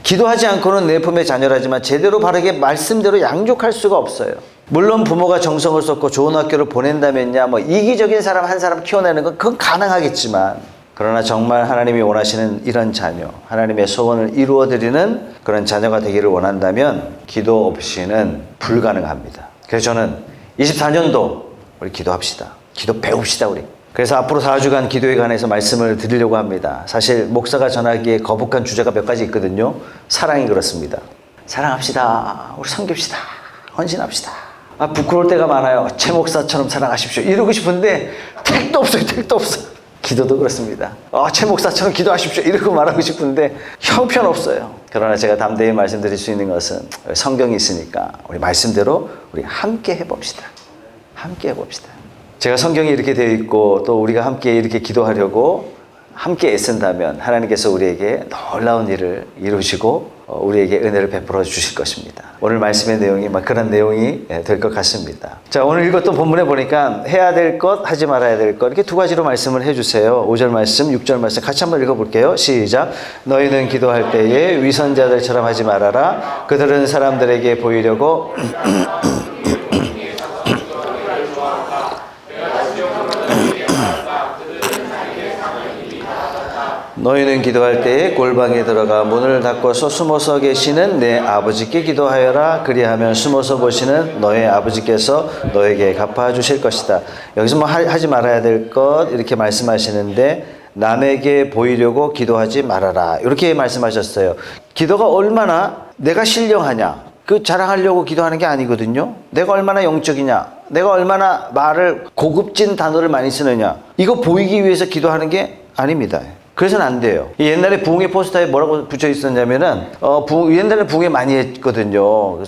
기도하지 않고는 내 품의 자녀라지만 제대로 바르게 말씀대로 양육할 수가 없어요. 물론 부모가 정성을 쏟고 좋은 학교를 보낸다면야 뭐 이기적인 사람 한 사람 키워내는 건 그건 가능하겠지만, 그러나 정말 하나님이 원하시는 이런 자녀, 하나님의 소원을 이루어드리는 그런 자녀가 되기를 원한다면 기도 없이는 불가능합니다. 그래서 저는 24년도 우리 기도합시다. 기도 배웁시다 우리. 그래서 앞으로 4주간 기도에 관해서 말씀을 드리려고 합니다. 사실 목사가 전하기에 거북한 주제가 몇 가지 있거든요. 사랑이 그렇습니다. 사랑합시다. 우리 섬깁시다. 헌신합시다. 부끄러울 때가 많아요. 최 목사처럼 사랑하십시오. 이러고 싶은데 택도 없어요. 택도 없어. 기도도 그렇습니다. 최 목사처럼 기도하십시오. 이러고 말하고 싶은데 형편없어요. 그러나 제가 담대히 말씀드릴 수 있는 것은 성경이 있으니까 우리 말씀대로 우리 함께 해봅시다. 함께 해봅시다. 제가 성경이 이렇게 되어 있고 또 우리가 함께 이렇게 기도하려고 함께 애쓴다면 하나님께서 우리에게 놀라운 일을 이루시고 우리에게 은혜를 베풀어 주실 것입니다. 오늘 말씀의 내용이 그런 내용이 될 것 같습니다. 자, 오늘 읽었던 본문에 보니까 해야 될 것, 하지 말아야 될 것, 이렇게 두 가지로 말씀을 해주세요. 5절 말씀, 6절 말씀 같이 한번 읽어볼게요. 시작. 너희는 기도할 때에 위선자들처럼 하지 말아라. 그들은 사람들에게 보이려고 너희는 기도할 때에 골방에 들어가 문을 닫고서 숨어서 계시는 내 아버지께 기도하여라. 그리하면 숨어서 보시는 너의 아버지께서 너에게 갚아주실 것이다. 여기서 하지 말아야 될 것 이렇게 말씀하시는데, 남에게 보이려고 기도하지 말아라 이렇게 말씀하셨어요. 기도가 얼마나 내가 신령하냐, 그 자랑하려고 기도하는 게 아니거든요. 내가 얼마나 영적이냐, 내가 얼마나 말을 고급진 단어를 많이 쓰느냐, 이거 보이기 위해서 기도하는 게 아닙니다. 그래서는 안 돼요. 옛날에 부흥회 포스터에 뭐라고 붙여 있었냐면은, 옛날에 부흥회 많이 했거든요.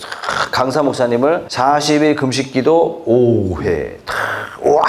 강사 목사님을 40일 금식 기도 5회. 와,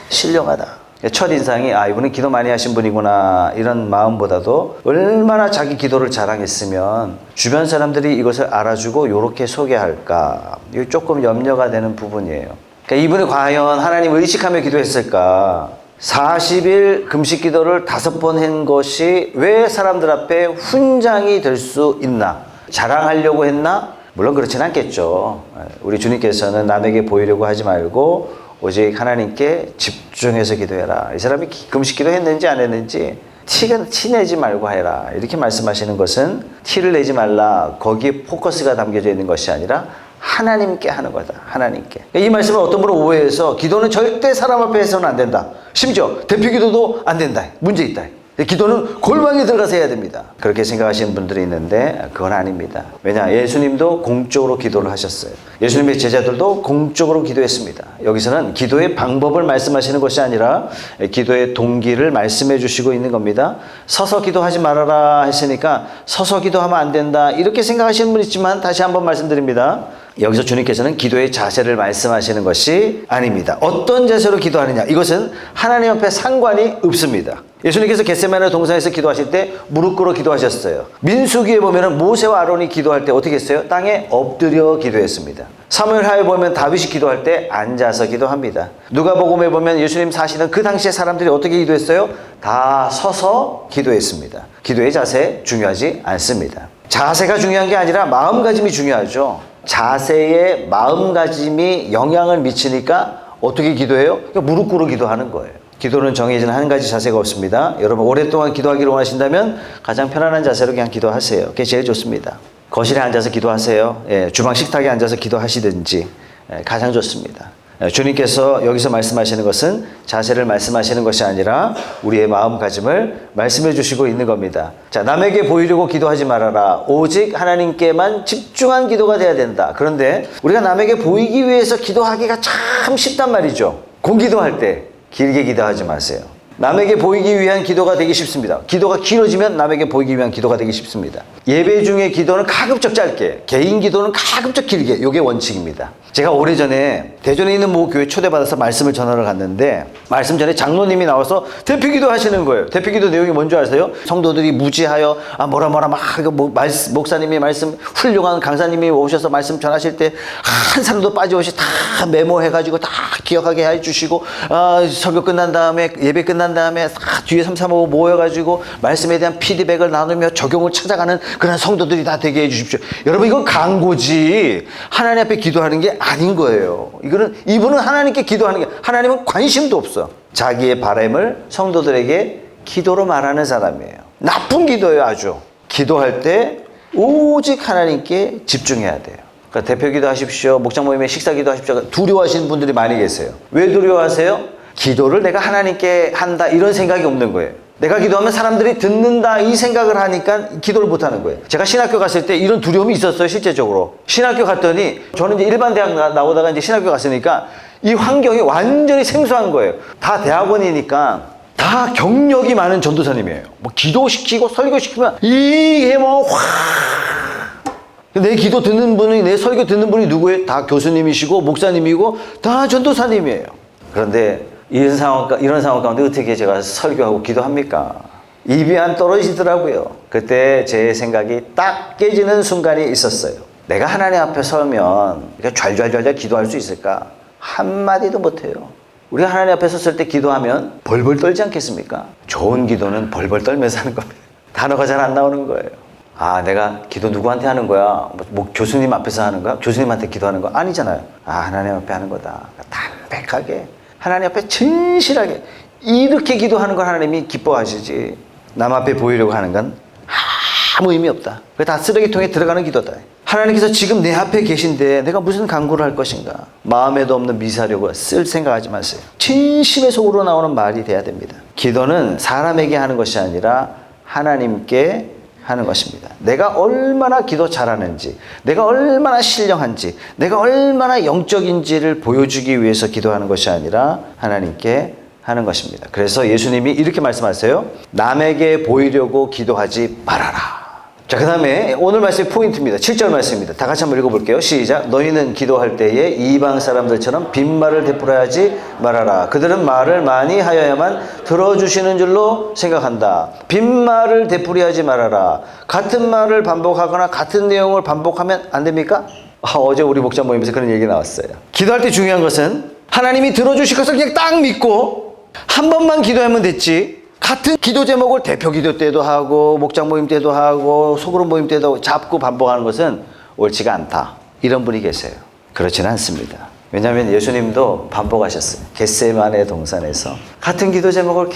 신령하다. 첫인상이, 이분은 기도 많이 하신 분이구나, 이런 마음보다도 얼마나 자기 기도를 자랑했으면 주변 사람들이 이것을 알아주고 이렇게 소개할까. 이거 조금 염려가 되는 부분이에요. 그러니까 이분이 과연 하나님을 의식하며 기도했을까? 40일 금식 기도를 5번 한 것이 왜 사람들 앞에 훈장이 될 수 있나? 자랑하려고 했나? 물론 그렇진 않겠죠. 우리 주님께서는 남에게 보이려고 하지 말고 오직 하나님께 집중해서 기도해라. 이 사람이 금식 기도 했는지 안 했는지 티내지 말고 해라. 이렇게 말씀하시는 것은 티를 내지 말라, 거기에 포커스가 담겨져 있는 것이 아니라 하나님께 하는 거다. 하나님께. 이 말씀을 어떤 분은 오해해서 기도는 절대 사람 앞에 해서는 안 된다. 심지어 대표 기도도 안 된다. 문제 있다. 기도는 골방에 들어가서 해야 됩니다. 그렇게 생각하시는 분들이 있는데 그건 아닙니다. 왜냐? 예수님도 공적으로 기도를 하셨어요. 예수님의 제자들도 공적으로 기도했습니다. 여기서는 기도의 방법을 말씀하시는 것이 아니라 기도의 동기를 말씀해 주시고 있는 겁니다. 서서 기도하지 말아라 했으니까 서서 기도하면 안 된다 이렇게 생각하시는 분 있지만, 다시 한번 말씀드립니다. 여기서 주님께서는 기도의 자세를 말씀하시는 것이 아닙니다. 어떤 자세로 기도하느냐, 이것은 하나님 앞에 상관이 없습니다. 예수님께서 겟세마네 동산에서 기도하실 때 무릎 꿇어 기도하셨어요. 민수기에 보면 모세와 아론이 기도할 때 어떻게 했어요? 땅에 엎드려 기도했습니다. 사무엘하에 보면 다윗이 기도할 때 앉아서 기도합니다. 누가복음에 보면 예수님 사시는 그 당시에 사람들이 어떻게 기도했어요? 다 서서 기도했습니다. 기도의 자세 중요하지 않습니다. 자세가 중요한 게 아니라 마음가짐이 중요하죠. 자세에 마음가짐이 영향을 미치니까 어떻게 기도해요? 무릎 꿇어 기도하는 거예요. 기도는 정해진 한 가지 자세가 없습니다. 여러분 오랫동안 기도하기를 원하신다면 가장 편안한 자세로 그냥 기도하세요. 그게 제일 좋습니다. 거실에 앉아서 기도하세요. 주방 식탁에 앉아서 기도하시든지 가장 좋습니다. 주님께서 여기서 말씀하시는 것은 자세를 말씀하시는 것이 아니라 우리의 마음가짐을 말씀해 주시고 있는 겁니다. 자, 남에게 보이려고 기도하지 말아라. 오직 하나님께만 집중한 기도가 돼야 된다. 그런데 우리가 남에게 보이기 위해서 기도하기가 참 쉽단 말이죠. 공기도할 때 길게 기도하지 마세요. 남에게 보이기 위한 기도가 되기 쉽습니다. 기도가 길어지면 남에게 보이기 위한 기도가 되기 쉽습니다. 예배 중에 기도는 가급적 짧게, 개인 기도는 가급적 길게, 이게 원칙입니다. 제가 오래전에 대전에 있는 모 교회 초대받아서 말씀을 전하러 갔는데 말씀 전에 장로님이 나와서 대표기도 하시는 거예요. 대표기도 내용이 뭔지 아세요? 성도들이 무지하여 뭐라 막 목사님이 말씀, 훌륭한 강사님이 오셔서 말씀 전하실 때 한 사람도 빠짐없이 다 메모해가지고 다 기억하게 해주시고 설교 끝난 다음에 예배 끝난 난 다음에 뒤에 3, 4, 5 모여가지고 말씀에 대한 피드백을 나누며 적용을 찾아가는 그런 성도들이 다 되게 해주십시오. 여러분, 이건 광고지 하나님 앞에 기도하는 게 아닌 거예요. 이분은 하나님께 기도하는 게, 하나님은 관심도 없어. 자기의 바람을 성도들에게 기도로 말하는 사람이에요. 나쁜 기도예요. 아주. 기도할 때 오직 하나님께 집중해야 돼요. 그러니까 대표 기도하십시오, 목장 모임에 식사 기도하십시오, 두려워하시는 분들이 많이 계세요. 왜 두려워하세요? 기도를 내가 하나님께 한다 이런 생각이 없는 거예요. 내가 기도하면 사람들이 듣는다 이 생각을 하니까 기도를 못하는 거예요. 제가 신학교 갔을 때 이런 두려움이 있었어요. 실제적으로 신학교 갔더니, 저는 이제 일반 대학 나오다가 이제 신학교 갔으니까 이 환경이 완전히 생소한 거예요. 다 대학원이니까 다 경력이 많은 전도사님이에요. 뭐 기도시키고 설교시키면 이게 뭐 내 기도 듣는 분이, 내 설교 듣는 분이 누구예요? 다 교수님이시고 목사님이고 다 전도사님이에요. 그런데 이런 상황 가운데 어떻게 제가 설교하고 기도합니까? 입이 안 떨어지더라고요. 그때 제 생각이 딱 깨지는 순간이 있었어요. 내가 하나님 앞에 서면 좔좔좔 기도할 수 있을까? 한마디도 못해요. 우리가 하나님 앞에 섰을 때 기도하면 벌벌 떨지 않겠습니까? 좋은 기도는 벌벌 떨면서 하는 겁니다. 단어가 잘 안 나오는 거예요. 아, 내가 기도 누구한테 하는 거야? 뭐 교수님 앞에서 하는 거야? 교수님한테 기도하는 거 아니잖아요. 아, 하나님 앞에 하는 거다. 담백하게 하나님 앞에 진실하게 이렇게 기도하는 걸 하나님이 기뻐하시지, 남 앞에 보이려고 하는 건 아무 의미 없다. 그게 다 쓰레기통에 들어가는 기도다. 하나님께서 지금 내 앞에 계신데 내가 무슨 간구를 할 것인가? 마음에도 없는 미사력을 쓸 생각하지 마세요. 진심의 속으로 나오는 말이 돼야 됩니다. 기도는 사람에게 하는 것이 아니라 하나님께 하는 것입니다. 내가 얼마나 기도 잘하는지, 내가 얼마나 신령한지, 내가 얼마나 영적인지를 보여주기 위해서 기도하는 것이 아니라 하나님께 하는 것입니다. 그래서 예수님이 이렇게 말씀하세요. 남에게 보이려고 기도하지 말아라. 자, 그 다음에 오늘 말씀의 포인트입니다. 7절 말씀입니다. 다 같이 한번 읽어볼게요. 시작. 너희는 기도할 때에 이방 사람들처럼 빈말을 되풀이하지 말아라. 그들은 말을 많이 하여야만 들어주시는 줄로 생각한다. 빈말을 되풀이하지 말아라. 같은 말을 반복하거나 같은 내용을 반복하면 안 됩니까? 어제 우리 목장 모임에서 그런 얘기 나왔어요. 기도할 때 중요한 것은 하나님이 들어주실 것을 그냥 딱 믿고 한 번만 기도하면 됐지, 같은 기도 제목을 대표 기도 때도 하고 목장 모임 때도 하고 소그룹 모임 때도 잡고 반복하는 것은 옳지가 않다. 이런 분이 계세요. 그렇지는 않습니다. 왜냐하면 예수님도 반복하셨어요. 겟세마네 동산에서 같은 기도 제목을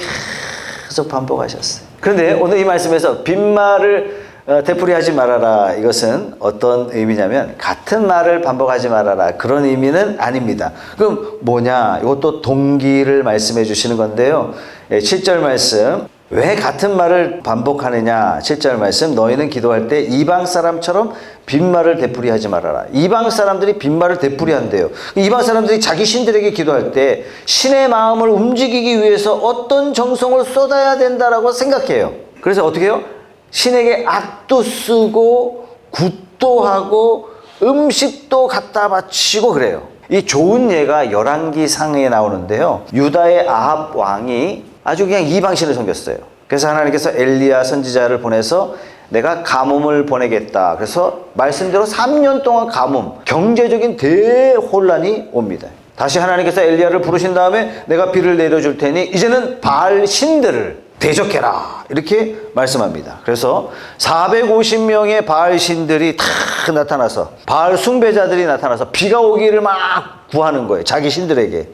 계속 반복하셨어요. 그런데 오늘 이 말씀에서 빈말을 되풀이하지 말아라, 이것은 어떤 의미냐면 같은 말을 반복하지 말아라, 그런 의미는 아닙니다. 그럼 뭐냐? 이것도 동기를 말씀해 주시는 건데요. 7절 말씀, 왜 같은 말을 반복하느냐? 7절 말씀, 너희는 기도할 때 이방 사람처럼 빈말을 되풀이하지 말아라. 이방 사람들이 빈말을 되풀이한대요. 이방 사람들이 자기 신들에게 기도할 때 신의 마음을 움직이기 위해서 어떤 정성을 쏟아야 된다라고 생각해요. 그래서 어떻게 해요? 신에게 악도 쓰고 굿도 하고 음식도 갖다 바치고 그래요. 이 좋은 예가 열왕기상에 나오는데요. 유다의 아합 왕이 아주 그냥 이방신을 섬겼어요. 그래서 하나님께서 엘리야 선지자를 보내서 내가 가뭄을 보내겠다. 그래서 말씀대로 3년 동안 가뭄, 경제적인 대혼란이 옵니다. 다시 하나님께서 엘리야를 부르신 다음에 내가 비를 내려줄 테니 이제는 바알 신들을 대적해라, 이렇게 말씀합니다. 그래서 450명의 바알 신들이 다 나타나서, 바알 숭배자들이 나타나서 비가 오기를 막 구하는 거예요. 자기 신들에게.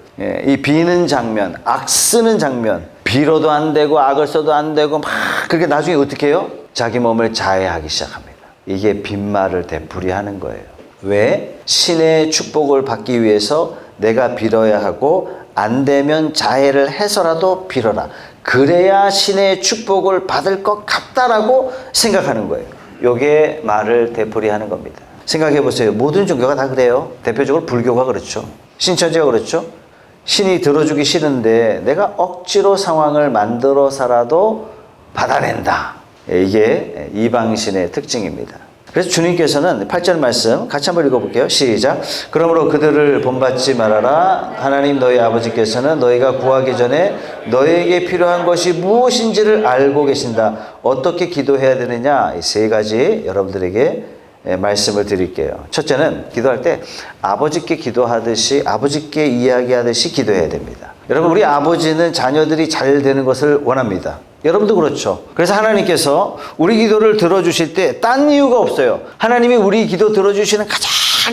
이 비는 장면, 악 쓰는 장면, 비로도 안 되고 악을 써도 안 되고 막 그렇게 나중에 어떻게 해요? 자기 몸을 자해하기 시작합니다. 이게 빈말을 되풀이하는 거예요. 왜? 신의 축복을 받기 위해서 내가 빌어야 하고 안 되면 자해를 해서라도 빌어라. 그래야 신의 축복을 받을 것 같다라고 생각하는 거예요. 요게 말을 되풀이하는 겁니다. 생각해 보세요. 모든 종교가 다 그래요. 대표적으로 불교가 그렇죠. 신천지가 그렇죠. 신이 들어주기 싫은데 내가 억지로 상황을 만들어서라도 받아낸다. 이게 이방신의 특징입니다. 그래서 주님께서는 8절 말씀 같이 한번 읽어볼게요. 시작. 그러므로 그들을 본받지 말아라. 하나님 너희 아버지께서는 너희가 구하기 전에 너희에게 필요한 것이 무엇인지를 알고 계신다. 어떻게 기도해야 되느냐? 이 세 가지 여러분들에게 말씀을 드릴게요. 첫째는 기도할 때 아버지께 기도하듯이 아버지께 이야기하듯이 기도해야 됩니다. 여러분, 우리 아버지는 자녀들이 잘 되는 것을 원합니다. 여러분도 그렇죠. 그래서 하나님께서 우리 기도를 들어주실 때 딴 이유가 없어요. 하나님이 우리 기도 들어주시는 가장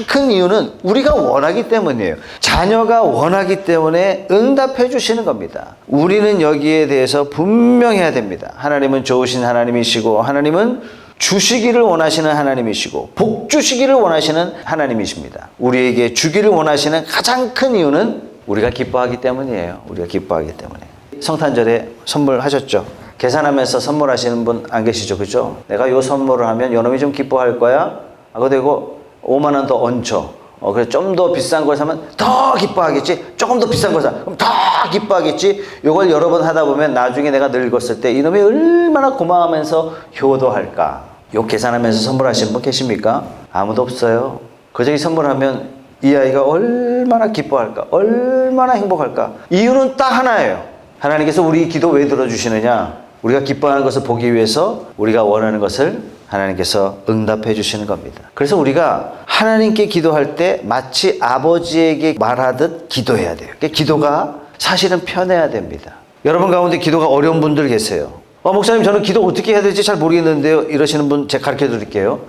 큰 이유는 우리가 원하기 때문이에요. 자녀가 원하기 때문에 응답해 주시는 겁니다. 우리는 여기에 대해서 분명해야 됩니다. 하나님은 좋으신 하나님이시고, 하나님은 주시기를 원하시는 하나님이시고, 복 주시기를 원하시는 하나님이십니다. 우리에게 주기를 원하시는 가장 큰 이유는 우리가 기뻐하기 때문이에요. 우리가 기뻐하기 때문에. 성탄절에 선물하셨죠? 계산하면서 선물하시는 분 안 계시죠? 그죠? 내가 요 선물을 하면 요놈이 좀 기뻐할 거야? 그리고 5만 원 더 얹혀. 그래서 좀 더 비싼 걸 사면 더 기뻐하겠지? 조금 더 비싼 걸 사. 그럼 더 기뻐하겠지? 요걸 여러 번 하다 보면 나중에 내가 늙었을 때 이놈이 얼마나 고마워하면서 효도할까? 요 계산하면서 선물하시는 분 계십니까? 아무도 없어요. 그저기 선물하면 이 아이가 얼마나 기뻐할까? 얼마나 행복할까? 이유는 딱 하나예요. 하나님께서 우리 기도 왜 들어주시느냐? 우리가 기뻐하는 것을 보기 위해서 우리가 원하는 것을 하나님께서 응답해 주시는 겁니다. 그래서 우리가 하나님께 기도할 때 마치 아버지에게 말하듯 기도해야 돼요. 기도가 사실은 편해야 됩니다. 여러분 가운데 기도가 어려운 분들 계세요. 목사님, 저는 기도 어떻게 해야 될지 잘 모르겠는데요. 이러시는 분 제가 가르쳐 드릴게요.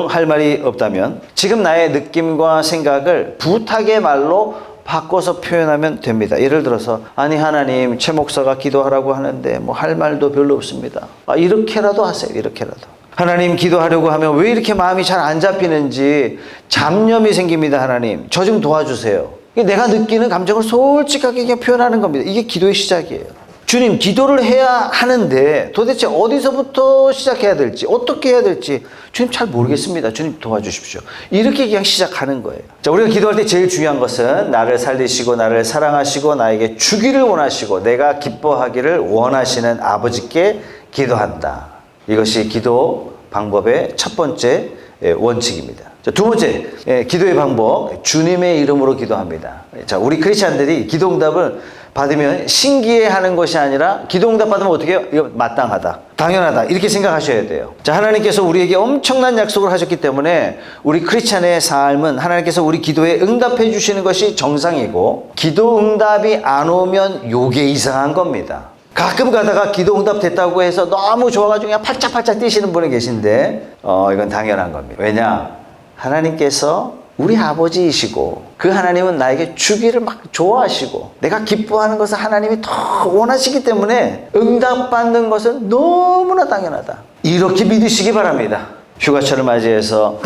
할 말이 없다면 지금 나의 느낌과 생각을 부탁의 말로 바꿔서 표현하면 됩니다. 예를 들어서, 아니 하나님, 최 목사가 기도하라고 하는데 뭐 할 말도 별로 없습니다. 이렇게라도 하세요. 이렇게라도. 하나님, 기도하려고 하면 왜 이렇게 마음이 잘 안 잡히는지 잡념이 생깁니다. 하나님, 저 좀 도와주세요. 내가 느끼는 감정을 솔직하게 그냥 표현하는 겁니다. 이게 기도의 시작이에요. 주님, 기도를 해야 하는데 도대체 어디서부터 시작해야 될지, 어떻게 해야 될지 주님 잘 모르겠습니다. 주님 도와주십시오. 이렇게 그냥 시작하는 거예요. 자, 우리가 기도할 때 제일 중요한 것은 나를 살리시고 나를 사랑하시고 나에게 주기를 원하시고 내가 기뻐하기를 원하시는 아버지께 기도한다. 이것이 기도 방법의 첫 번째 원칙입니다. 자, 두 번째, 기도의 방법, 주님의 이름으로 기도합니다. 자, 우리 크리스찬들이 기도 응답을 받으면 신기해하는 것이 아니라 기도 응답 받으면 어떻게 해요? 이거 마땅하다, 당연하다, 이렇게 생각하셔야 돼요. 자, 하나님께서 우리에게 엄청난 약속을 하셨기 때문에 우리 크리스찬의 삶은 하나님께서 우리 기도에 응답해 주시는 것이 정상이고, 기도 응답이 안 오면 요게 이상한 겁니다. 가끔 가다가 기도 응답 됐다고 해서 너무 좋아가지고 그냥 팔짝팔짝 뛰시는 분이 계신데 이건 당연한 겁니다. 왜냐? 하나님께서 우리 아버지이시고 그 하나님은 나에게 주기를 막 좋아하시고 내가 기뻐하는 것을 하나님이 더 원하시기 때문에 응답받는 것은 너무나 당연하다. 이렇게 믿으시기 바랍니다. 휴가철을 맞이해서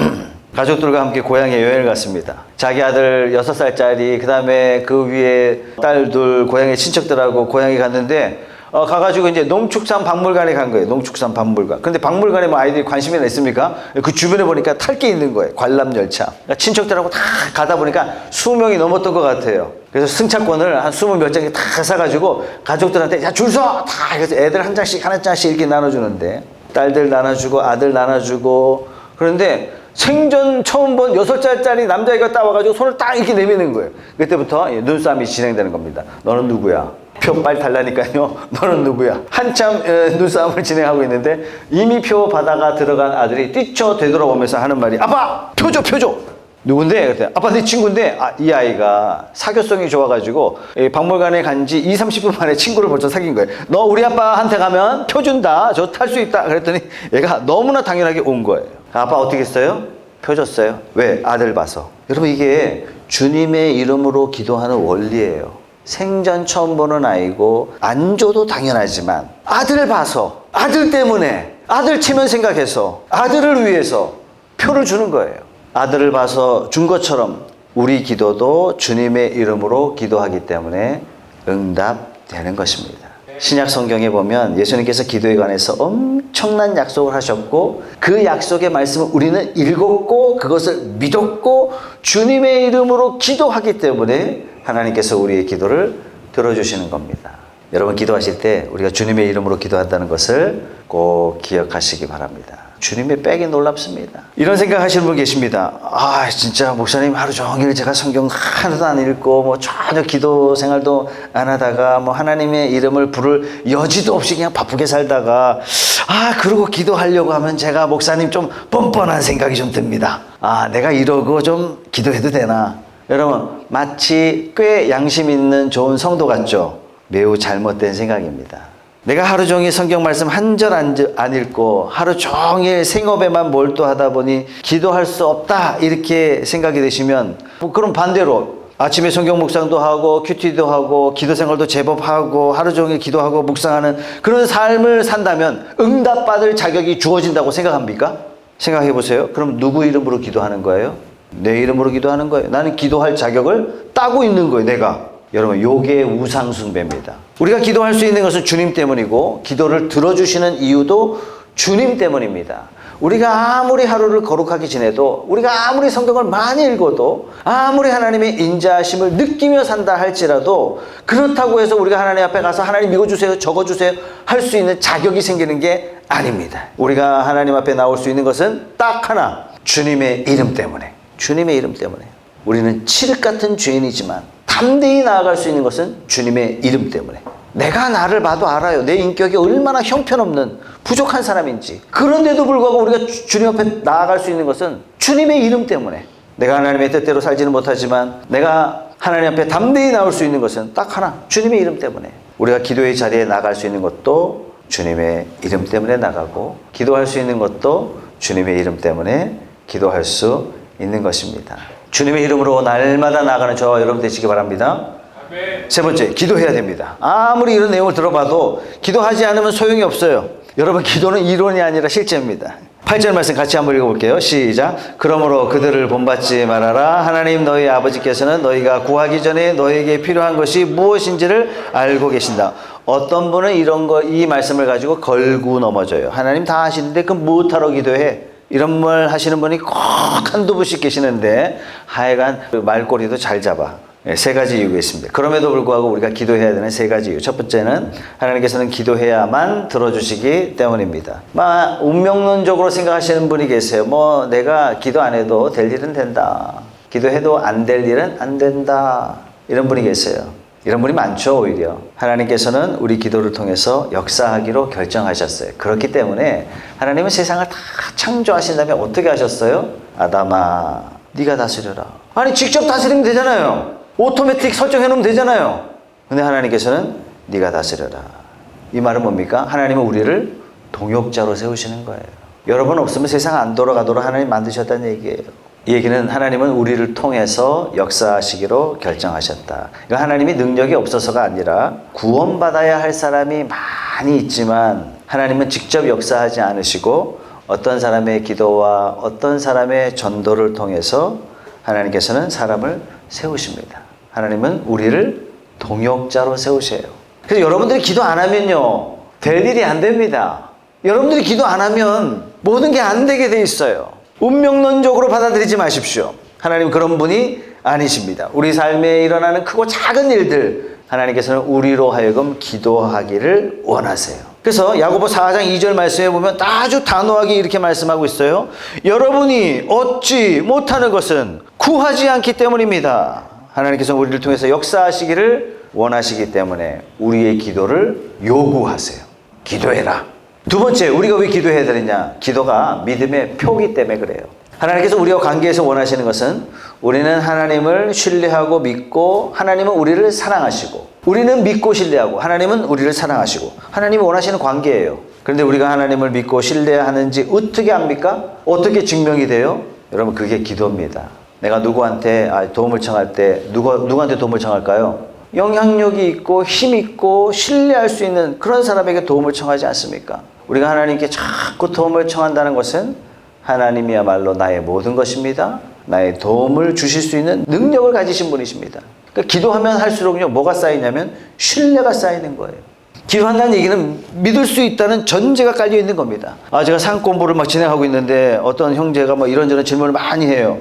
가족들과 함께 고향에 여행을 갔습니다. 자기 아들 6살짜리, 그 다음에 그 위에 딸 둘, 고향에 친척들하고 고향에 갔는데 가가지고 이제 농축산 박물관에 간 거예요. 농축산 박물관. 근데 박물관에 뭐 아이들이 관심이나 있습니까? 그 주변에 보니까 탈 게 있는 거예요. 관람열차. 그러니까 친척들하고 다 가다 보니까 20명이 넘었던 것 같아요. 그래서 승차권을 한 20 몇 장이 다 사가지고 가족들한테 야, 줄 서! 다! 그래서 애들 한 장씩 하나 장씩 이렇게 나눠주는데 딸들 나눠주고 아들 나눠주고 그런데 생전 처음 본 6살짜리 남자애가 따와가지고 손을 딱 이렇게 내미는 거예요. 그때부터 눈싸움이 진행되는 겁니다. 너는 누구야? 표 빨리 달라니까요. 너는 누구야? 한참 눈싸움을 진행하고 있는데 이미 표 받아가 들어간 아들이 뛰쳐 되돌아오면서 하는 말이 아빠! 표 줘! 표 줘! 누군데? 그랬더니 아빠 내 친구인데 이 아이가 사교성이 좋아가지고 박물관에 간 지 20-30분 만에 친구를 벌써 사귄 거예요. 너 우리 아빠한테 가면 표 준다. 저 탈 수 있다. 그랬더니 얘가 너무나 당연하게 온 거예요. 아빠 어떻게 했어요? 표 줬어요. 왜? 아들 봐서. 여러분 이게 주님의 이름으로 기도하는 원리예요. 생전 처음 보는 아이고 안 줘도 당연하지만 아들을 봐서, 아들 때문에, 아들 체면 생각해서, 아들을 위해서 표를 주는 거예요. 아들을 봐서 준 것처럼 우리 기도도 주님의 이름으로 기도하기 때문에 응답되는 것입니다. 신약 성경에 보면 예수님께서 기도에 관해서 엄청난 약속을 하셨고 그 약속의 말씀을 우리는 읽었고 그것을 믿었고 주님의 이름으로 기도하기 때문에 하나님께서 우리의 기도를 들어주시는 겁니다. 여러분 기도하실 때 우리가 주님의 이름으로 기도한다는 것을 꼭 기억하시기 바랍니다. 주님의 백이 놀랍습니다. 이런 생각 하시는 분 계십니다. 아, 진짜 목사님 하루 종일 제가 성경 하나도 안 읽고 뭐 전혀 기도 생활도 안 하다가 뭐 하나님의 이름을 부를 여지도 없이 그냥 바쁘게 살다가 그러고 기도하려고 하면 제가 목사님 좀 뻔뻔한 생각이 좀 듭니다. 내가 이러고 좀 기도해도 되나? 여러분, 마치 꽤 양심 있는 좋은 성도 같죠? 매우 잘못된 생각입니다. 내가 하루 종일 성경 말씀 한 절 안 읽고 하루 종일 생업에만 몰두하다 보니 기도할 수 없다 이렇게 생각이 되시면 그럼 반대로 아침에 성경 묵상도 하고 큐티도 하고 기도 생활도 제법 하고 하루 종일 기도하고 묵상하는 그런 삶을 산다면 응답받을 자격이 주어진다고 생각합니까? 생각해 보세요. 그럼 누구 이름으로 기도하는 거예요? 내 이름으로 기도하는 거예요. 나는 기도할 자격을 따고 있는 거예요, 내가. 여러분, 요게 우상숭배입니다. 우리가 기도할 수 있는 것은 주님 때문이고 기도를 들어주시는 이유도 주님 때문입니다. 우리가 아무리 하루를 거룩하게 지내도 우리가 아무리 성경을 많이 읽어도 아무리 하나님의 인자하심을 느끼며 산다 할지라도 그렇다고 해서 우리가 하나님 앞에 가서 하나님 이거 주세요 저거 주세요 할 수 있는 자격이 생기는 게 아닙니다. 우리가 하나님 앞에 나올 수 있는 것은 딱 하나, 주님의 이름 때문에. 주님의 이름 때문에. 우리는 칠흑 같은 죄인이지만 담대히 나아갈 수 있는 것은 주님의 이름 때문에. 내가 나를 봐도 알아요. 내 인격이 얼마나 형편없는 부족한 사람인지. 그런데도 불구하고 우리가 주님 앞에 나아갈 수 있는 것은 주님의 이름 때문에. 내가 하나님의 뜻대로 살지는 못하지만 내가 하나님 앞에 담대히 나올 수 있는 것은 딱 하나, 주님의 이름 때문에. 우리가 기도의 자리에 나갈 수 있는 것도 주님의 이름 때문에 나가고 기도할 수 있는 것도 주님의 이름 때문에 기도할 수 있는 것입니다. 주님의 이름으로 날마다 나가는 저와 여러분 되시기 바랍니다. 세 번째, 기도해야 됩니다. 아무리 이런 내용을 들어봐도 기도하지 않으면 소용이 없어요. 여러분, 기도는 이론이 아니라 실제입니다. 8절 말씀 같이 한번 읽어볼게요. 시작. 그러므로 그들을 본받지 말아라. 하나님 너희 아버지께서는 너희가 구하기 전에 너희에게 필요한 것이 무엇인지를 알고 계신다. 어떤 분은 이 말씀을 가지고 걸고 넘어져요. 하나님 다 아시는데 그럼 무엇하러 기도해? 이런 말 하시는 분이 꼭 한두 분씩 계시는데 하여간 그 말꼬리도 잘 잡아. 세 가지 이유가 있습니다. 그럼에도 불구하고 우리가 기도해야 되는 세 가지 이유. 첫 번째는 하나님께서는 기도해야만 들어주시기 때문입니다. 운명론적으로 생각하시는 분이 계세요. 내가 기도 안 해도 될 일은 된다. 기도해도 안 될 일은 안 된다. 이런 분이 계세요. 이런 분이 많죠. 오히려 하나님께서는 우리 기도를 통해서 역사하기로 결정하셨어요. 그렇기 때문에 하나님은 세상을 다 창조하신 다음에 어떻게 하셨어요? 아담아, 네가 다스려라. 아니, 직접 다스리면 되잖아요. 오토매틱 설정해 놓으면 되잖아요. 근데 하나님께서는 네가 다스려라. 이 말은 뭡니까? 하나님은 우리를 동역자로 세우시는 거예요. 여러분 없으면 세상 안 돌아가도록 하나님 만드셨다는 얘기예요. 이 얘기는 하나님은 우리를 통해서 역사하시기로 결정하셨다. 그러니까 하나님이 능력이 없어서가 아니라 구원받아야 할 사람이 많이 있지만 하나님은 직접 역사하지 않으시고 어떤 사람의 기도와 어떤 사람의 전도를 통해서 하나님께서는 사람을 세우십니다. 하나님은 우리를 동역자로 세우셔요. 그래서 여러분들이 기도 안 하면요, 될 일이 안 됩니다. 여러분들이 기도 안 하면 모든 게 안 되게 돼 있어요. 운명론적으로 받아들이지 마십시오. 하나님 그런 분이 아니십니다. 우리 삶에 일어나는 크고 작은 일들, 하나님께서는 우리로 하여금 기도하기를 원하세요. 그래서 야고보 4장 2절 말씀에 보면 아주 단호하게 이렇게 말씀하고 있어요. 여러분이 얻지 못하는 것은 구하지 않기 때문입니다. 하나님께서 우리를 통해서 역사하시기를 원하시기 때문에 우리의 기도를 요구하세요. 기도해라. 두 번째, 우리가 왜 기도해야 되느냐? 기도가 믿음의 표기 때문에 그래요. 하나님께서 우리와 관계에서 원하시는 것은 우리는 하나님을 신뢰하고 믿고 하나님은 우리를 사랑하시고 우리는 믿고 신뢰하고 하나님은 우리를 사랑하시고 하나님이 원하시는 관계예요. 그런데 우리가 하나님을 믿고 신뢰하는지 어떻게 압니까? 어떻게 증명이 돼요? 여러분, 그게 기도입니다. 내가 누구한테 도움을 청할 때 누구한테 도움을 청할까요? 영향력이 있고 힘 있고 신뢰할 수 있는 그런 사람에게 도움을 청하지 않습니까? 우리가 하나님께 자꾸 도움을 청한다는 것은 하나님이야말로 나의 모든 것입니다. 나의 도움을 주실 수 있는 능력을 가지신 분이십니다. 그러니까 기도하면 할수록요, 뭐가 쌓이냐면 신뢰가 쌓이는 거예요. 기도한다는 얘기는 믿을 수 있다는 전제가 깔려 있는 겁니다. 제가 상 공부를 막 진행하고 있는데 어떤 형제가 이런저런 질문을 많이 해요.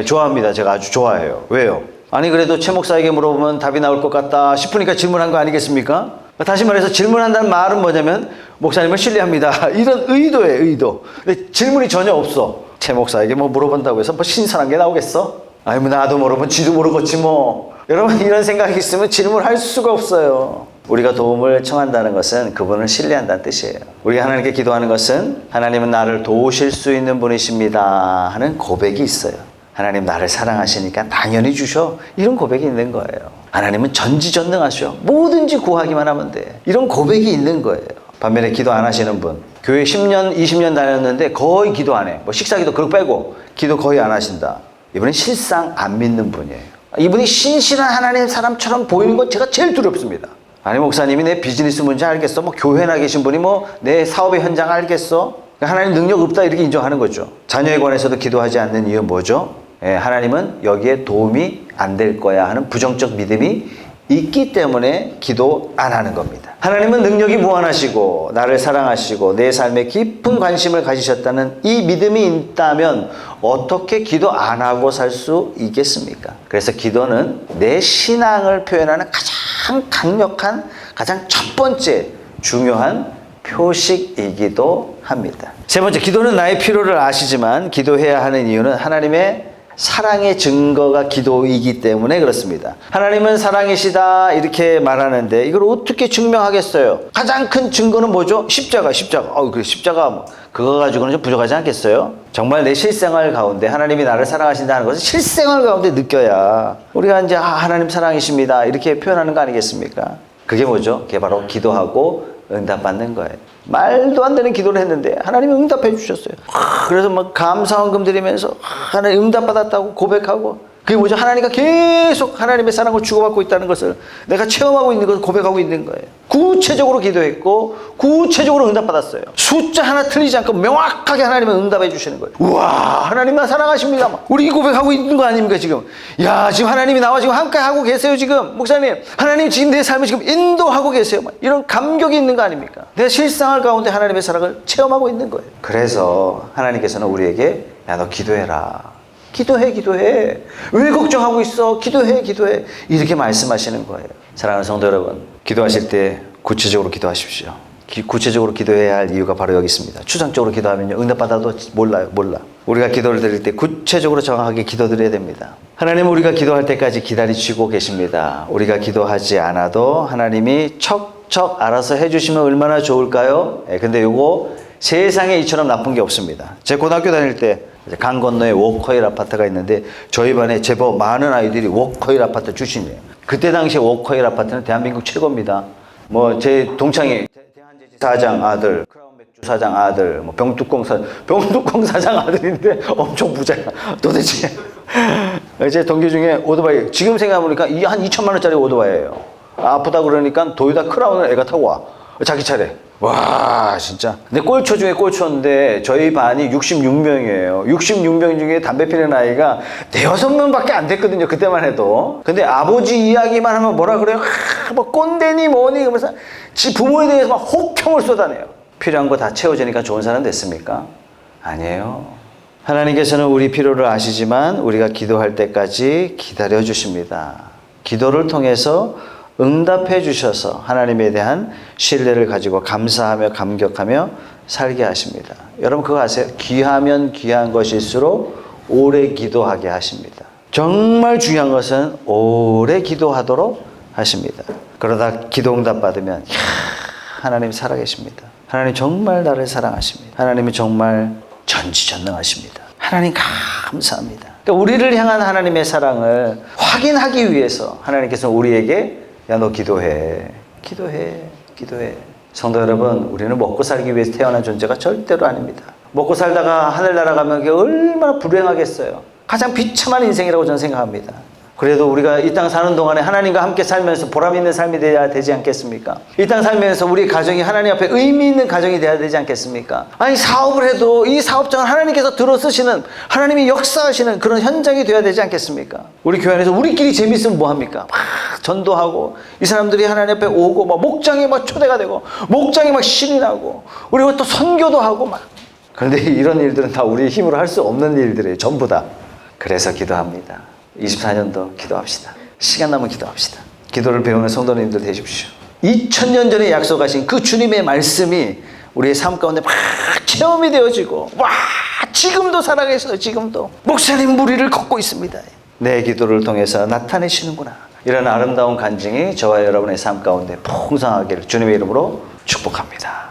좋아합니다. 제가 아주 좋아해요. 왜요? 아니, 그래도 최 목사에게 물어보면 답이 나올 것 같다 싶으니까 질문한 거 아니겠습니까? 다시 말해서 질문한다는 말은 뭐냐면 목사님을 신뢰합니다. 이런 의도예요, 의도. 근데 질문이 전혀 없어. 최 목사에게 뭐 물어본다고 해서 뭐 신선한 게 나오겠어? 아니, 뭐 나도 모르면 지도 모르겠지 뭐. 여러분, 이런 생각이 있으면 질문할 수가 없어요. 우리가 도움을 청한다는 것은 그분을 신뢰한다는 뜻이에요. 우리가 하나님께 기도하는 것은 하나님은 나를 도우실 수 있는 분이십니다 하는 고백이 있어요. 하나님 나를 사랑하시니까 당연히 주셔. 이런 고백이 있는 거예요. 하나님은 전지전능하셔. 뭐든지 구하기만 하면 돼. 이런 고백이 있는 거예요. 반면에 기도 안 하시는 분, 교회 10년, 20년 다녔는데 거의 기도 안 해. 뭐 식사기도 그거 빼고 기도 거의 안 하신다. 이분은 실상 안 믿는 분이에요. 이분이 신실한 하나님 사람처럼 보이는 건 제가 제일 두렵습니다. 아니, 목사님이 내 비즈니스 문제 알겠어? 뭐 교회나 계신 분이 뭐 내 사업의 현장 알겠어? 하나님 능력 없다 이렇게 인정하는 거죠. 자녀에 관해서도 기도하지 않는 이유는 뭐죠? 하나님은 여기에 도움이 안 될 거야 하는 부정적 믿음이 있기 때문에 기도 안 하는 겁니다. 하나님은 능력이 무한하시고 나를 사랑하시고 내 삶에 깊은 관심을 가지셨다는 이 믿음이 있다면 어떻게 기도 안 하고 살 수 있겠습니까? 그래서 기도는 내 신앙을 표현하는 가장 강력한, 가장 첫 번째 중요한 표식이기도 합니다. 세 번째, 기도는 나의 필요를 아시지만 기도해야 하는 이유는 하나님의 사랑의 증거가 기도이기 때문에 그렇습니다. 하나님은 사랑이시다 이렇게 말하는데 이걸 어떻게 증명하겠어요? 가장 큰 증거는 뭐죠? 십자가. 그래, 십자가 뭐 그거 가지고는 좀 부족하지 않겠어요? 정말 내 실생활 가운데 하나님이 나를 사랑하신다는 것을 실생활 가운데 느껴야 우리가 이제 하나님 사랑이십니다 이렇게 표현하는 거 아니겠습니까? 그게 뭐죠? 그게 바로 기도하고 응답받는 거예요. 말도 안 되는 기도를 했는데 하나님이 응답해 주셨어요. 그래서 막 감사원금 드리면서 하나님 응답받았다고 고백하고, 그게 뭐죠? 하나님과 계속 하나님의 사랑을 주고받고 있다는 것을 내가 체험하고 있는 것을 고백하고 있는 거예요. 구체적으로 기도했고 구체적으로 응답받았어요. 숫자 하나 틀리지 않고 명확하게 하나님은 응답해 주시는 거예요. 우와, 하나님 나 사랑하십니다. 우리 고백하고 있는 거 아닙니까 지금? 야, 지금 하나님이 나와 지금 함께 하고 계세요. 지금 목사님, 하나님 지금 내 삶을 지금 인도하고 계세요. 이런 감격이 있는 거 아닙니까? 내가 실생활 가운데 하나님의 사랑을 체험하고 있는 거예요. 그래서 하나님께서는 우리에게 야, 너 기도해라. 기도해. 왜 걱정하고 있어? 기도해. 이렇게 말씀하시는 거예요. 사랑하는 성도 여러분, 기도하실 때 구체적으로 기도하십시오. 구체적으로 기도해야 할 이유가 바로 여기 있습니다. 추상적으로 기도하면요, 응답받아도 몰라. 우리가 기도를 드릴 때 구체적으로 정확하게 기도드려야 됩니다. 하나님은 우리가 기도할 때까지 기다리시고 계십니다. 우리가 기도하지 않아도 하나님이 척척 알아서 해주시면 얼마나 좋을까요? 근데 요거 세상에 이처럼 나쁜 게 없습니다. 제 고등학교 다닐 때 강 건너에 워커힐 아파트가 있는데 저희 반에 제법 많은 아이들이 워커힐 아파트 출신이에요. 그때 당시에 워커힐 아파트는 대한민국 최고입니다. 뭐 제 동창이 대한제지 사장 아들, 크라운 맥주 사장 아들, 뭐 병뚜껑 사장 아들인데 엄청 부자야. 도대체 제 동기 중에 오토바이, 지금 생각해보니까 한 2천만 원짜리 오토바이예요. 아프다 그러니까 도요타 크라운을 애가 타고 와. 자기 차례. 와, 진짜. 근데 꼴초 중에 꼴초인데 저희 반이 66명이에요. 66명 중에 담배 피는 아이가 5-6명밖에 안 됐거든요. 그때만 해도. 근데 아버지 이야기만 하면 뭐라 그래요? 뭐 꼰대니 뭐니 그러면서 지 부모에 대해서 막 혹평을 쏟아내요. 필요한 거 다 채워지니까 좋은 사람 됐습니까? 아니에요. 하나님께서는 우리 필요를 아시지만 우리가 기도할 때까지 기다려 주십니다. 기도를 통해서 응답해 주셔서 하나님에 대한 신뢰를 가지고 감사하며 감격하며 살게 하십니다. 여러분 그거 아세요? 귀하면 귀한 것일수록 오래 기도하게 하십니다. 정말 중요한 것은 오래 기도하도록 하십니다. 그러다 기도 응답 받으면 하나님 살아계십니다. 하나님 정말 나를 사랑하십니다. 하나님이 정말 전지전능하십니다. 하나님 감사합니다. 그러니까 우리를 향한 하나님의 사랑을 확인하기 위해서 하나님께서 우리에게 야, 너 기도해. 성도 여러분, 우리는 먹고 살기 위해서 태어난 존재가 절대로 아닙니다. 먹고 살다가 하늘나라 가면 그게 얼마나 불행하겠어요. 가장 비참한 인생이라고 저는 생각합니다. 그래도 우리가 이 땅 사는 동안에 하나님과 함께 살면서 보람 있는 삶이 돼야 되지 않겠습니까? 이 땅 살면서 우리 가정이 하나님 앞에 의미 있는 가정이 돼야 되지 않겠습니까? 아니, 사업을 해도 이 사업장을 하나님께서 들어쓰시는, 하나님이 역사하시는 그런 현장이 돼야 되지 않겠습니까? 우리 교회 안에서 우리끼리 재밌으면 뭐합니까? 막 전도하고 이 사람들이 하나님 앞에 오고 막 목장이 막 초대가 되고 목장이 막 신이 나고 우리가 또 선교도 하고 막. 그런데 이런 일들은 다 우리 힘으로 할 수 없는 일들이에요. 전부 다. 그래서 기도합니다. 24년도 기도합시다. 시간 나면 기도합시다. 기도를 배우는 성도님들 되십시오. 2000년 전에 약속하신 그 주님의 말씀이 우리의 삶 가운데 막 체험이 되어지고 와 지금도 살아계셔 지금도 목사님 우리를 걷고 있습니다. 내 기도를 통해서 나타내시는구나. 이런 아름다운 간증이 저와 여러분의 삶 가운데 풍성하기를 주님의 이름으로 축복합니다.